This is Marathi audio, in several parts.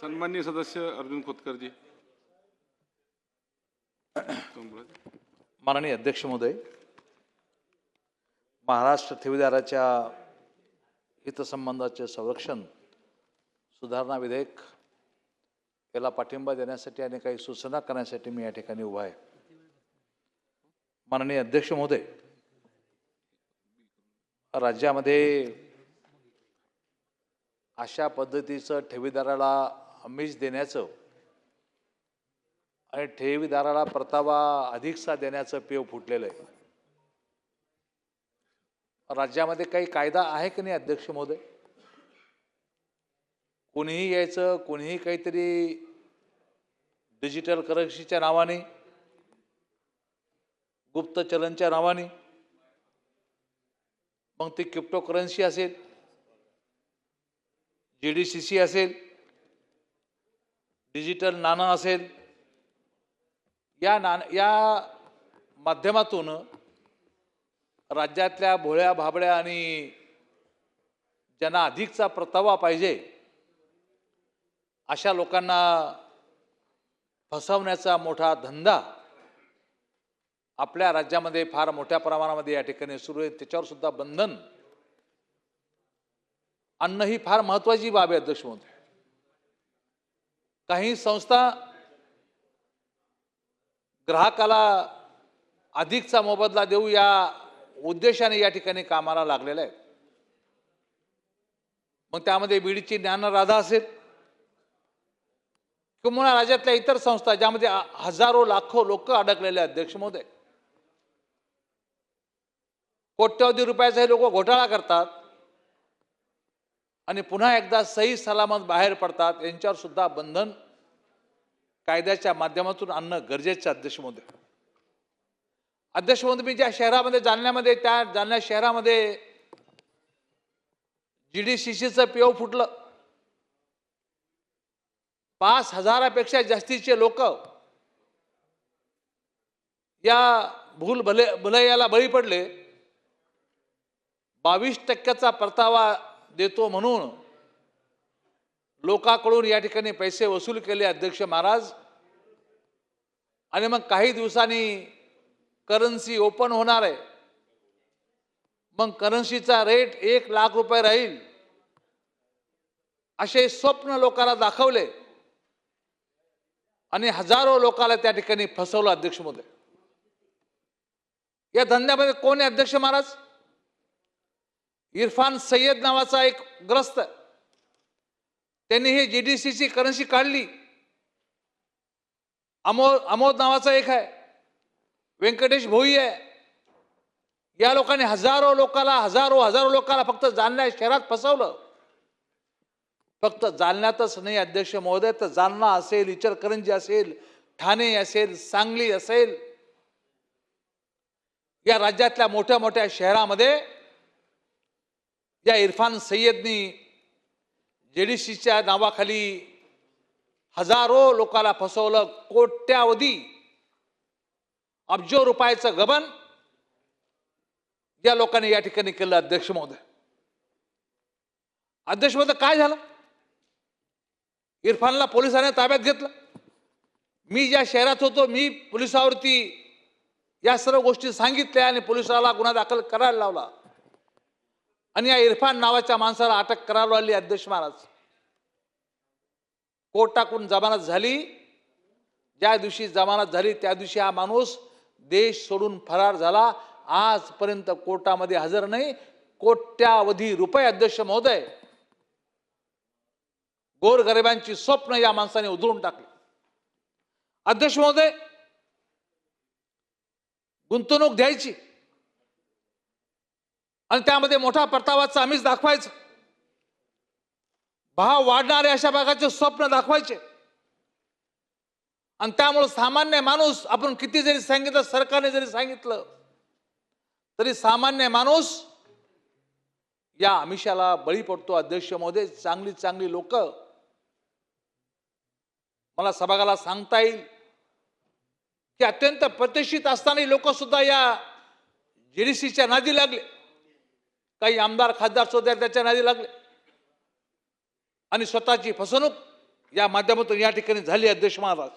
सन्माननीय सदस्य अर्जुन खोतकरजी. माननीय अध्यक्ष महोदय, महाराष्ट्र ठेवीदाराच्या हितसंबंधाचे संरक्षण सुधारणा विधेयक याला पाठिंबा देण्यासाठी आणि काही सूचना करण्यासाठी मी या ठिकाणी उभा आहे. माननीय अध्यक्ष महोदय, राज्यामध्ये अशा पद्धतीचं ठेवीदाराला आमिष देण्याचं आणि ठेवीदाराला परतावा अधिकचा देण्याचं पेव फुटलेलं आहे. राज्यामध्ये काही कायदा आहे की नाही अध्यक्ष महोदय? कोणीही यायचं, कोणीही काहीतरी डिजिटल करन्सीच्या नावाने, गुप्त चलनच्या नावाने, मग ती क्रिप्टो करन्सी असेल, GDCC असेल, डिजिटल नाणं असेल, या माध्यमातून राज्यातल्या भोळ्या भाबड्या आणि ज्यांना अधिकचा परतावा पाहिजे अशा लोकांना फसवण्याचा मोठा धंदा आपल्या राज्यामध्ये फार मोठ्या प्रमाणामध्ये या ठिकाणी सुरू आहे. त्याच्यावर सुद्धा बंधन आणणं ही फार महत्त्वाची बाब आहे अध्यक्ष महोदय. काही संस्था ग्राहकाला अधिकचा मोबदला देऊ या उद्देशाने या ठिकाणी कामाला लागलेल्या आहेत. मग त्यामध्ये बीडची ज्ञानराधा असेल किंवा राज्यातल्या इतर संस्था ज्यामध्ये हजारो लाखो लोक अडकलेले अध्यक्ष महोदय. कोट्यवधी रुपयाचा हे लोक घोटाळा करतात आणि पुन्हा एकदा सही सलामत बाहेर पडतात. यांच्यावर सुद्धा बंधन कायद्याच्या माध्यमातून आणणं गरजेचं अध्यक्ष महोदय. अध्यक्ष महोदय, मी ज्या शहरामध्ये जालन्यामध्ये, त्या जालन्या शहरामध्ये GDCCचं पेव फुटलं. 5,000पेक्षा जास्तीचे लोक या भुलैयाला बळी पडले. 22% परतावा देतो म्हणून लोकांकडून या ठिकाणी पैसे वसूल केले अध्यक्ष महाराज. आणि मग काही दिवसांनी करन्सी ओपन होणार आहे, मग करन्सीचा रेट 1 लाख रुपये राहील असे स्वप्न लोकांना दाखवले आणि हजारो लोकांना त्या ठिकाणी फसवलं अध्यक्ष महोदय. या धंद्यामध्ये कोण आहे अध्यक्ष महाराज? इरफान सय्यद नावाचा एक ग्रस्त, त्यांनी ही GDCC करन्सी काढली. अमोद नावाचा एक आहे, व्यंकटेश भोई आहे. या लोकांनी हजारो लोकांना फक्त जालना शहरात फसवलं. फक्त जालन्यातच नाही अध्यक्ष महोदय, तर जालना असेल, इचलकरंजी असेल, ठाणे असेल, सांगली असेल, या राज्यातल्या मोठ्या मोठ्या शहरामध्ये या इरफान सय्यदनी GDCCच्या नावाखाली हजारो लोकांना फसवलं. कोट्यावधी अब्जो रुपयाचं गबन या लोकांनी या ठिकाणी केलं अध्यक्ष महोदय. अध्यक्ष महोदय, काय झालं? इरफानला पोलिसांनी ताब्यात घेतलं. मी ज्या शहरात होतो, मी पोलिसावरती या सर्व गोष्टी सांगितल्या आणि पोलिसाला गुन्हा दाखल करायला लावला आणि या इरफान नावाच्या माणसाला अटक करायला लावली अध्यक्ष महाराज. कोर्टाकडून जमानत झाली. ज्या दिवशी जमानत झाली त्या दिवशी हा माणूस देश सोडून फरार झाला. आजपर्यंत कोर्टामध्ये हजर नाही. कोट्यावधी रुपये अध्यक्ष महोदय, गोरगरिबांची स्वप्न या माणसाने उधळून टाकली. अध्यक्ष महोदय, गुंतवणूक द्यायची आणि त्यामध्ये मोठा परतावाचा आमिष दाखवायचं, भाव वाढणारे अशा प्रकारचे स्वप्न दाखवायचे. आणि त्यामुळे सामान्य माणूस, आपण किती जरी सांगितलं, सरकारने जरी सांगितलं, तरी सामान्य माणूस या आमिषाला बळी पडतो अध्यक्ष महोदय. चांगली लोक, मला सभागृहाला सांगता येईल की अत्यंत प्रतिष्ठित असताना लोक सुद्धा या GDCCच्या नादी लागले. काही आमदार खासदार सुद्धा त्याच्या नादी लागले आणि स्वतःची फसवणूक या माध्यमातून या ठिकाणी झाली अध्यक्ष महाराज.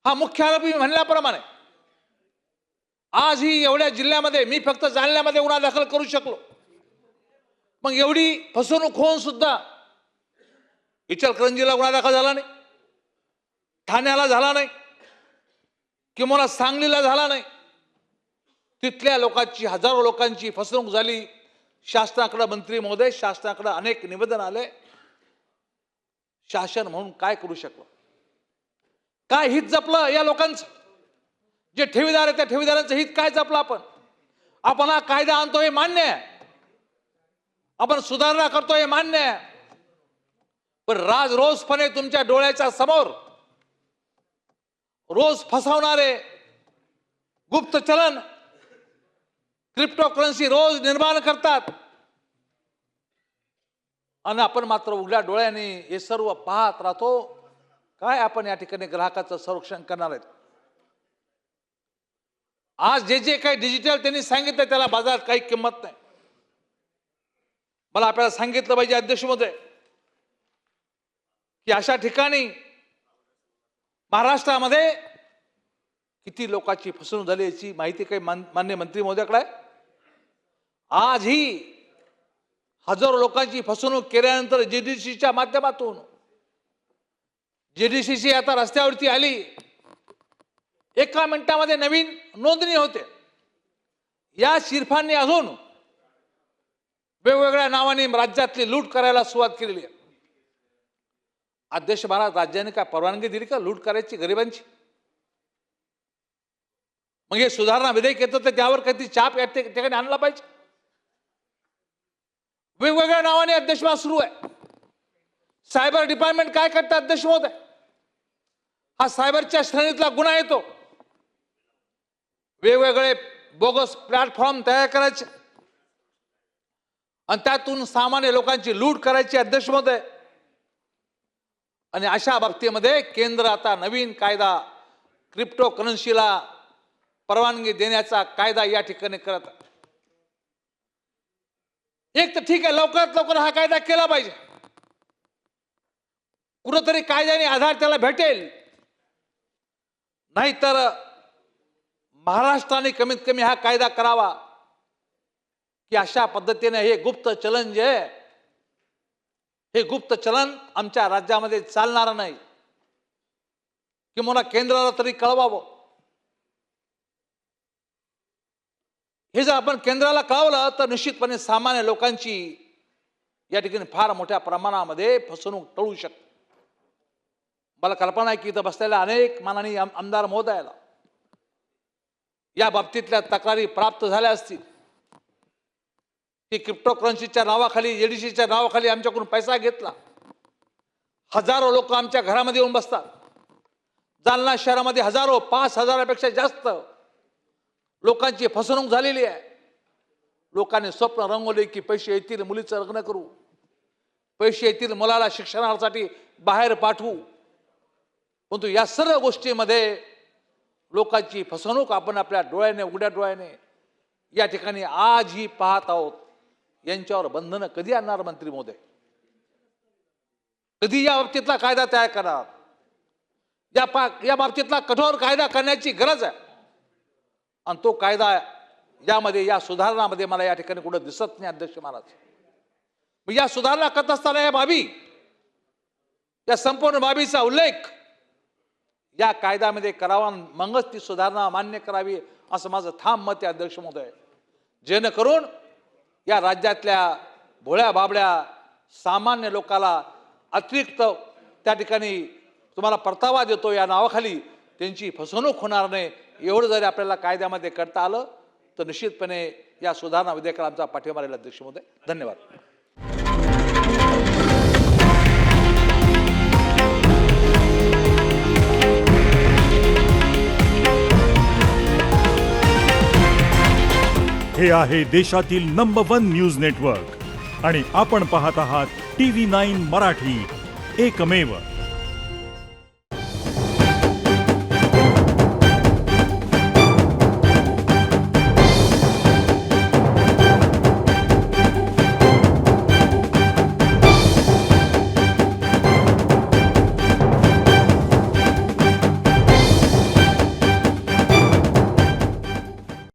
हा मुख्य आरोपी म्हणल्याप्रमाणे आज ही एवढ्या जिल्ह्यामध्ये मी फक्त जालन्यामध्ये गुन्हा दाखल करू शकलो. मग एवढी फसवणूक होऊन सुद्धा इचलकरंजीला गुन्हा दाखल झाला नाही, ठाण्याला झाला नाही, किंवा सांगलीला झाला नाही. तिथल्या लोकांची, हजारो लोकांची फसवणूक झाली. शासनाकडे मंत्री महोदय, शासनाकडे अनेक निवेदन आले. शासन म्हणून काय करू शकलो? काय हित जपलं या लोकांचं? जे ठेवीदार आहे त्या ठेवीदारांचं हित काय जपलं? आपण हा कायदा आणतो हे मान्य आहे, आपण सुधारणा करतो हे मान्य आहे, पण रोजपणे तुमच्या डोळ्याच्या समोर रोज फसवणारे गुप्तचलन, क्रिप्टोकरन्सी रोज निर्माण करतात आणि आपण मात्र उघड्या डोळ्याने हे सर्व पाहत राहतो. काय आपण या ठिकाणी ग्राहकाचं संरक्षण करणार आहेत? आज जे जे काही डिजिटल त्यांनी सांगितलं त्याला बाजारात काही किंमत नाही. मला आपल्याला सांगितलं पाहिजे अध्यक्ष महोदय की अशा ठिकाणी महाराष्ट्रामध्ये किती लोकांची फसवणूक झाली याची माहिती काही मान्य मंत्री महोदयाकडे आहे. आजही हजारो लोकांची फसवणूक केल्यानंतर जेडीसीच्या माध्यमातून, जेडीसीची आता रस्त्यावरती आली, एका मिनिटामध्ये नवीन नोंदणी होते. या शिरफांनी अजून वेगवेगळ्या नावाने राज्यातली लूट करायला सुरुवात केलेली आहे. अध्यक्ष महाराज, राज्याने काय परवानगी दिली का लूट करायची गरिबांची? मग हे सुधारणा विधेयक येतं तर त्यावर काहीतरी चाप या ठिकाणी आणला पाहिजे. वेगवेगळ्या नावाने अध्यक्ष महाराज सुरू आहे. सायबर डिपार्टमेंट काय करतं अध्यक्ष महोदय? हा सायबरच्या श्रेणीतला गुन्हा येतो. वेगवेगळे बोगस प्लॅटफॉर्म तयार करायचे आणि त्यातून सामान्य लोकांची लूट करायची अध्यक्ष महोदय. आणि अशा बाबतीमध्ये केंद्र आता नवीन कायदा, क्रिप्टो करन्सीला परवानगी देण्याचा कायदा या ठिकाणी करत आहे. एक तर ठीक आहे, लवकरात लवकर हा कायदा केला पाहिजे, कुठंतरी कायद्याने आधार त्याला भेटेल. नाहीतर महाराष्ट्राने कमीत कमी हा कायदा करावा की अशा पद्धतीने हे गुप्त चलन जे आहे, हे गुप्त चलन आमच्या राज्यामध्ये चालणार नाही, किंवा केंद्राला तरी कळवावं. हे जर आपण केंद्राला कळवलं तर निश्चितपणे सामान्य लोकांची या ठिकाणी फार मोठ्या प्रमाणामध्ये फसवणूक टळू शकते. मला कल्पना आहे की इथं बसलेल्या अनेक माननीय आमदार महोदयाला या बाबतीतल्या तक्रारी प्राप्त झाल्या असतील की क्रिप्टोकरन्सीच्या नावाखाली, जेडीसीच्या नावाखाली आमच्याकडून पैसा घेतला. हजारो लोक आमच्या घरामध्ये येऊन बसतात. जालना शहरामध्ये हजारो, 5,000पेक्षा जास्त लोकांची फसवणूक झालेली आहे. लोकांनी स्वप्न रंगवले की पैसे येतील, मुलीचं लग्न करू, पैसे येतील, मुलाला शिक्षणासाठी बाहेर पाठवू. परंतु या सर्व गोष्टीमध्ये लोकांची फसवणूक आपण आपल्या डोळ्याने, उघड्या डोळ्याने या ठिकाणी आजही पाहत आहोत. यांच्यावर बंधनं कधी आणणार मंत्री महोदय? कधी या बाबतीतला कायदा तयार करणार? या बाबतीतला कठोर कायदा करण्याची गरज आहे. आणि तो कायदा यामध्ये, या सुधारणामध्ये मला या ठिकाणी कुठं दिसत नाही अध्यक्ष महाराज. या सुधारणा करत असताना या बाबी, या संपूर्ण बाबीचा उल्लेख या कायद्यामध्ये करावा, मगच ती सुधारणा मान्य करावी असं माझं ठाम मत आहे अध्यक्ष महोदय. जेणेकरून या राज्यातल्या भोळ्या बाबड्या सामान्य लोकाला अतिरिक्त त्या ठिकाणी तुम्हाला परतावा देतो या नावाखाली त्यांची फसवणूक होणार नाही. एवढं जरी आपल्याला कायद्यामध्ये करता आलं तर निश्चितपणे या सुधारणा विधेयकाला आमचा पाठिंबा राहील अध्यक्ष महोदय. धन्यवाद. हे आहे देशातील नंबर 1 न्यूज नेटवर्क आणि आपण पाहत आहात TV9 मराठी, एकमेव.